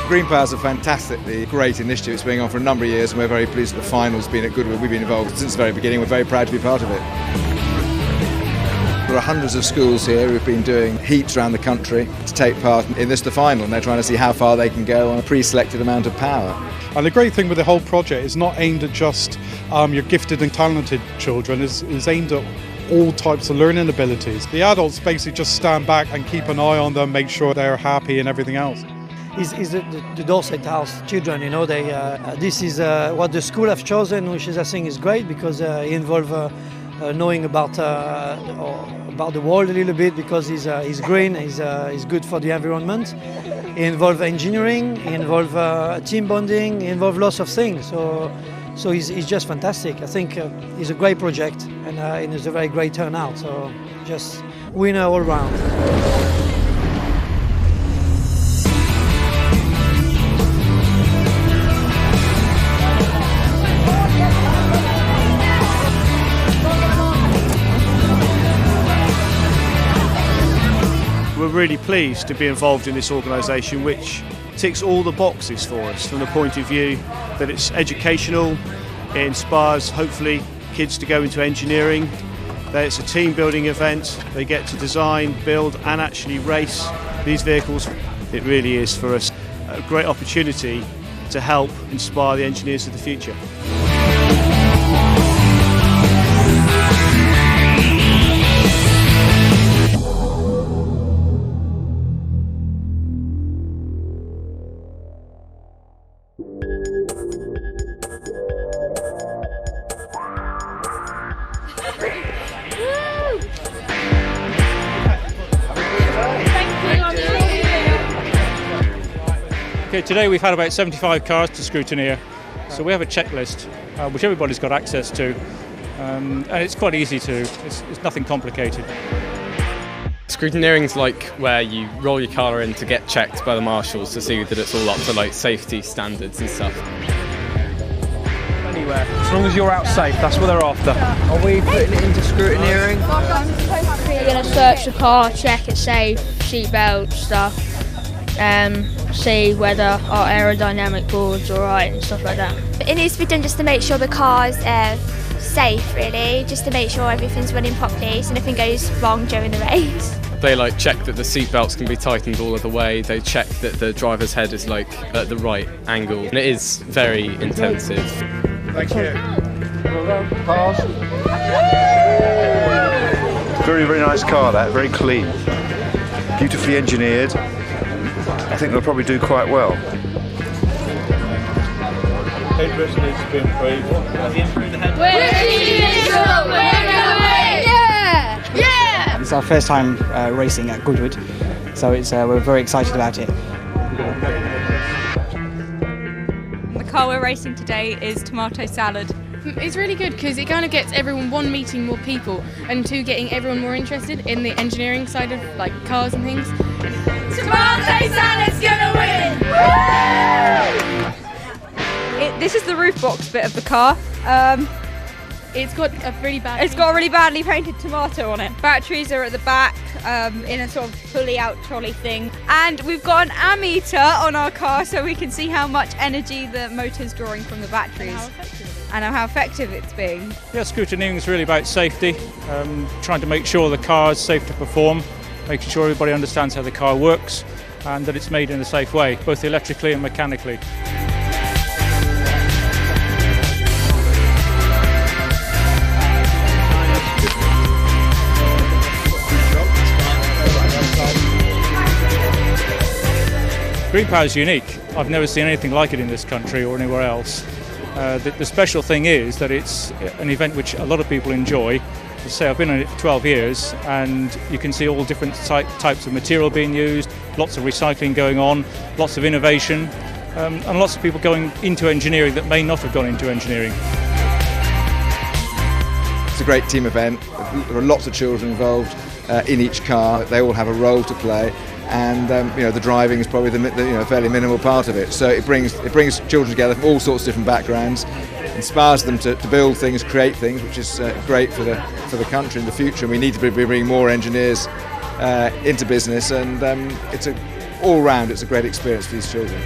Greenpower is a fantastically great initiative. It's been on for a number of years and we're very pleased that the final's been at Goodwood. We've been involved since the very beginning. We're very proud to be part of it. There are hundreds of schools here who've been doing heats around the country to take part in the final, and they're trying to see how far they can go on a pre-selected amount of power. And the great thing with the whole project is not aimed at just your gifted and talented children, is aimed at all types of learning abilities. The adults basically just stand back and keep an eye on them, make sure they're happy and everything else. Is the Dorset House children, you know, this is what the school have chosen, which is, I think, is great because it involves knowing about the world a little bit, because he's green, he's good for the environment. It involves engineering, it involves team bonding, it involves lots of things. So he's just fantastic. I think it's a great project and it's a very great turnout. So just winner all round. We're really pleased to be involved in this organisation, which ticks all the boxes for us from the point of view that it's educational, it inspires hopefully kids to go into engineering, that it's a team building event, they get to design, build and actually race these vehicles. It really is for us a great opportunity to help inspire the engineers of the future. Okay, today we've had about 75 cars to scrutineer, so we have a checklist which everybody's got access to, and it's quite easy to, it's nothing complicated. Scrutineering's like where you roll your car in to get checked by the marshals to see that it's all up to like safety standards and stuff. Anywhere, as long as you're out safe, that's what they're after. Are we putting it into scrutineering? We're going to search the car, check it's safe, seatbelt stuff, see whether our aerodynamic board's alright and stuff like that. It needs to be done just to make sure the car's safe, really, just to make sure everything's running properly so nothing goes wrong during the race. They like check that the seat belts can be tightened all of the way, they check that the driver's head is like at the right angle, and it is very intensive. Thank you. Very, very nice car, that, very clean, beautifully engineered. I think they'll probably do quite well. Paintbrush needs to be improved. Yeah! It's our first time racing at Goodwood, so we're very excited about it. The car we're racing today is tomato salad. It's really good because it kind of gets everyone, one, meeting more people, and two, getting everyone more interested in the engineering side of like cars and things. Tomato salad's gonna win! This is the roof box bit of the car. It's got a really badly painted tomato on it. Batteries are at the back in a sort of pulley out trolley thing. And we've got an ammeter on our car so we can see how much energy the motor's drawing from the batteries. And how effective it's being. Yeah, scrutineering is really about safety, trying to make sure the car is safe to perform, making sure everybody understands how the car works and that it's made in a safe way, both electrically and mechanically. Greenpower is unique. I've never seen anything like it in this country or anywhere else. The special thing is that it's an event which a lot of people enjoy. As I say, I've been on it for 12 years and you can see all different types of material being used, lots of recycling going on, lots of innovation, and lots of people going into engineering that may not have gone into engineering. It's a great team event. There are lots of children involved, in each car. They all have a role to play, and the driving is probably the fairly minimal part of it. So it brings children together from all sorts of different backgrounds, inspires them to build things, create things, which is great for the country in the future. And we need to be bringing more engineers into business, and it's all round it's a great experience for these children.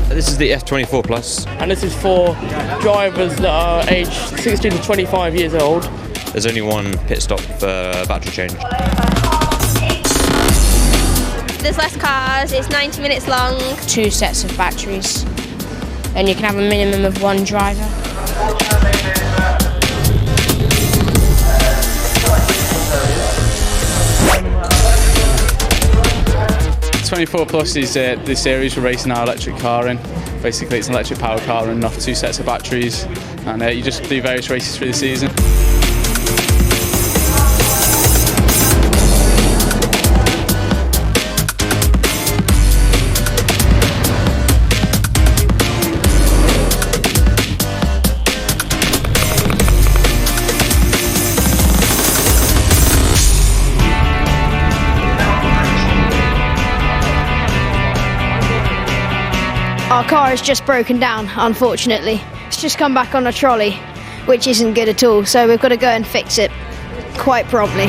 This is the F24 Plus. And this is for drivers that are aged 16 to 25 years old. There's only one pit stop for battery change. There's less cars, it's 90 minutes long. 2 sets of batteries, and you can have a minimum of 1 driver. 24 Plus is the series we're racing our electric car in. Basically it's an electric power car and off 2 sets of batteries, and you just do various races through the season. Our car has just broken down, unfortunately. It's just come back on a trolley, which isn't good at all, so we've got to go and fix it quite promptly.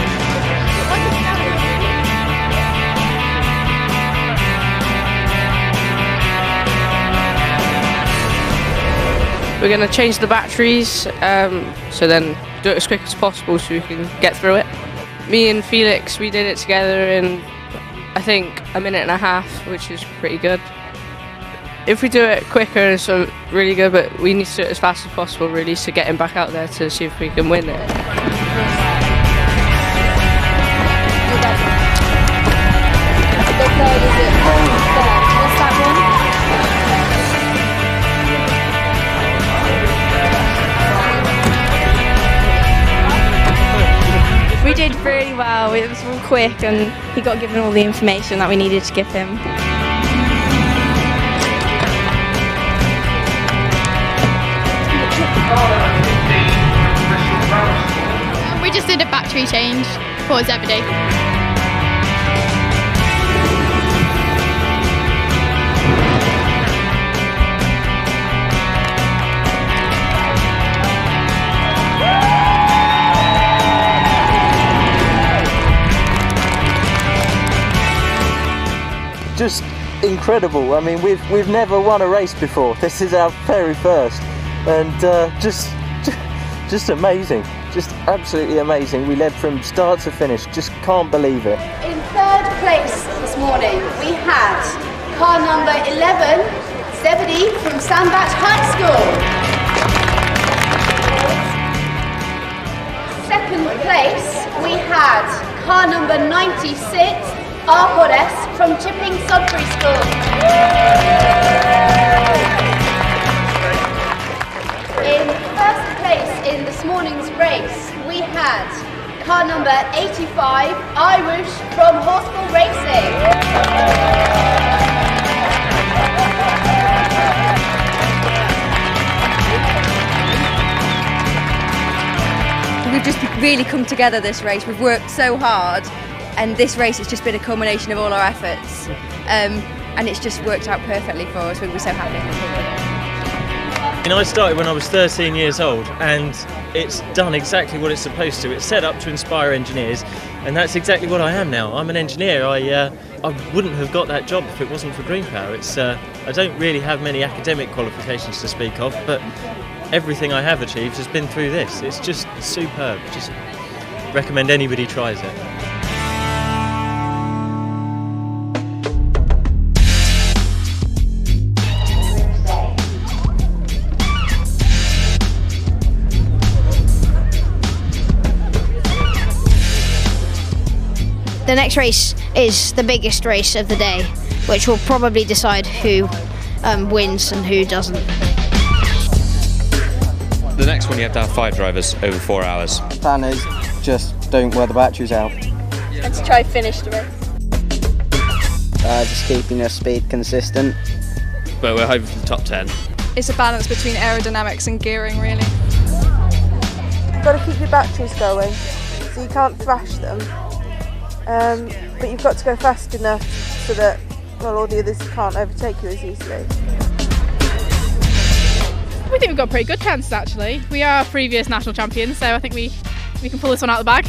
We're going to change the batteries, so then do it as quick as possible so we can get through it. Me and Felix, we did it together in, I think, a minute and a half, which is pretty good. If we do it quicker, it's really good, but we need to do it as fast as possible, really, to get him back out there to see if we can win it. We did really well. It was all quick, and he got given all the information that we needed to give him. We just did a battery change for Zebedee. Just incredible. I mean, we've never won a race before. This is our very first, and just amazing. Just absolutely amazing. We led from start to finish. Just can't believe it. In 3rd place this morning, we had car number 11, Zebedee from Sandbach High School. 2nd place, we had car number 96, Arpores from Chipping Sudbury School. In 1st place in this morning's race, we had car number 85, Irish from Horseful Racing. We've just really come together this race. We've worked so hard, and this race has just been a culmination of all our efforts, and it's just worked out perfectly for us. We're so happy. I started when I was 13 years old, and it's done exactly what it's supposed to. It's set up to inspire engineers, and that's exactly what I am now. I'm an engineer. I wouldn't have got that job if it wasn't for Greenpower. I don't really have many academic qualifications to speak of, but everything I have achieved has been through this. It's just superb. Just recommend anybody tries it. The next race is the biggest race of the day, which will probably decide who wins and who doesn't. The next one you have to have 5 drivers over 4 hours. Plan is just don't wear the batteries out. And to try and finish the race. just keeping your speed consistent. But we're hoping for the top 10. It's a balance between aerodynamics and gearing, really. You've got to keep your batteries going, so you can't thrash them. But you've got to go fast enough so that, well, all the others can't overtake you as easily. We think we've got pretty good chances, actually. We are previous national champions, so I think we can pull this one out of the bag.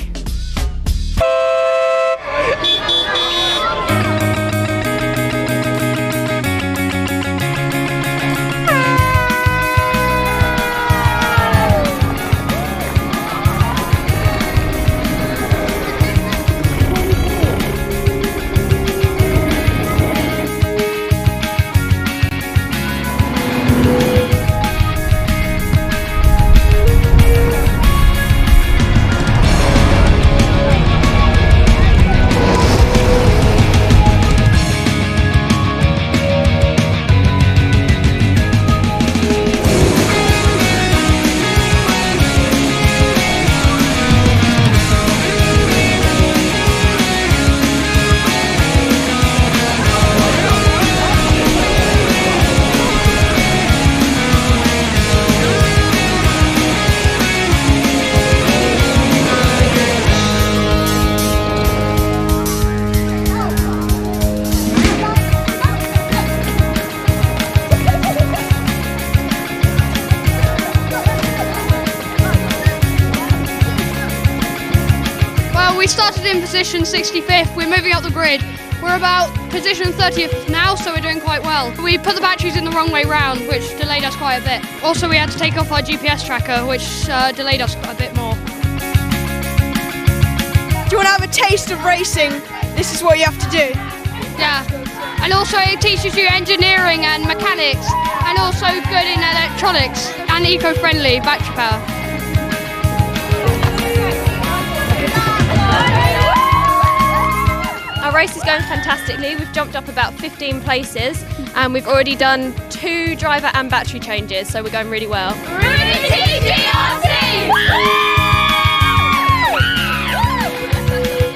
We started in position 65th, we're moving up the grid. We're about position 30th now, so we're doing quite well. We put the batteries in the wrong way round, which delayed us quite a bit. Also, we had to take off our GPS tracker, which delayed us quite a bit more. Do you want to have a taste of racing? This is what you have to do. Yeah, and also it teaches you engineering and mechanics, and also good in electronics and eco-friendly battery power. Our race is going fantastically. We've jumped up about 15 places and we've already done 2 driver and battery changes, so we're going really well.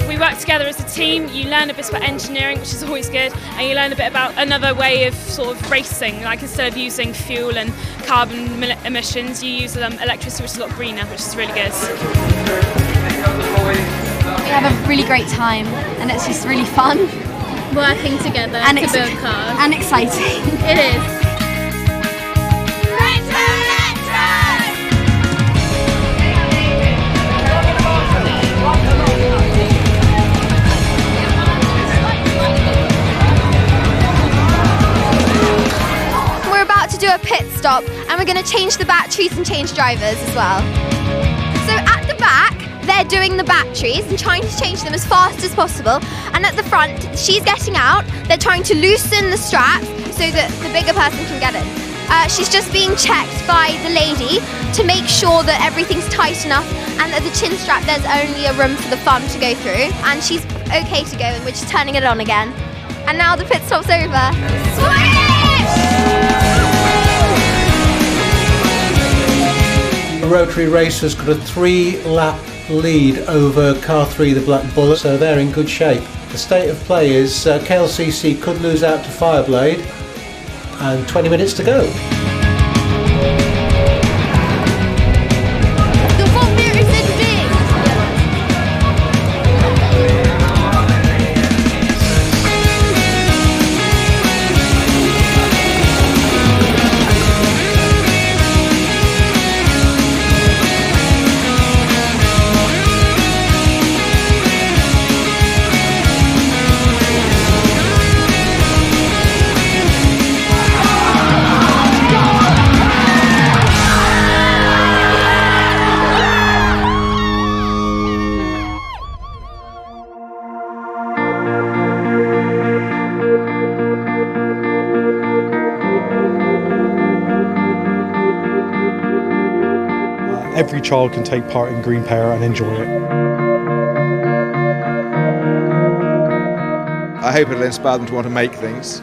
We work together as a team. You learn a bit about engineering, which is always good, and you learn a bit about another way of sort of racing. Like instead of using fuel and carbon emissions, you use electricity, which is a lot greener, which is really good. We have a really great time and it's just really fun. Working together and to build cars. And exciting. It is. We're about to do a pit stop and we're going to change the batteries and change drivers as well. So at the back, they're doing the batteries and trying to change them as fast as possible, and at the front she's getting out, they're trying to loosen the straps so that the bigger person can get in. She's just being checked by the lady to make sure that everything's tight enough and that the chin strap there's only a room for the thumb to go through, and she's okay to go and we're just turning it on again. And now the pit stop's over. Switch! The Rotary Racer's got a 3-lap lead over car 3, the Black Bullet, so they're in good shape. The state of play is KLCC could lose out to Fireblade and 20 minutes to go. Every child can take part in Greenpower and enjoy it. I hope it'll inspire them to want to make things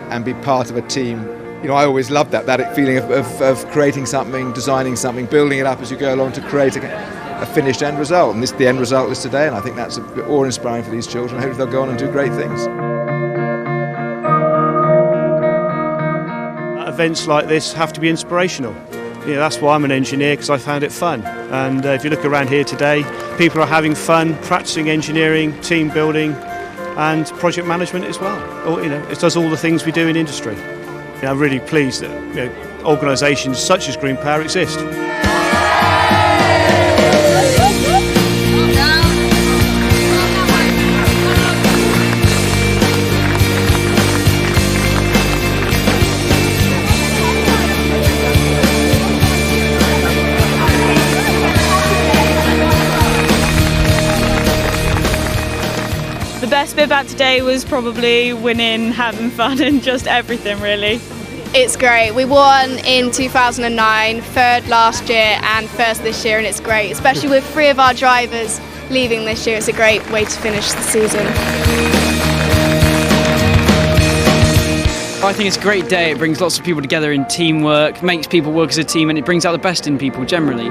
and be part of a team. You know, I always loved that feeling of creating something, designing something, building it up as you go along to create a finished end result. And the end result is today, and I think that's awe-inspiring for these children. I hope they'll go on and do great things. events like this have to be inspirational. That's why I'm an engineer, because I found it fun. And if you look around here today, people are having fun practicing engineering, team building and project management as well. It does all the things we do in industry. I'm really pleased that organisations such as Greenpower exist. The best bit about today was probably winning, having fun and just everything really. It's great. We won in 2009, third last year and first this year, and it's great, especially with 3 of our drivers leaving this year. It's a great way to finish the season. I think it's a great day. It brings lots of people together in teamwork, makes people work as a team, and it brings out the best in people generally.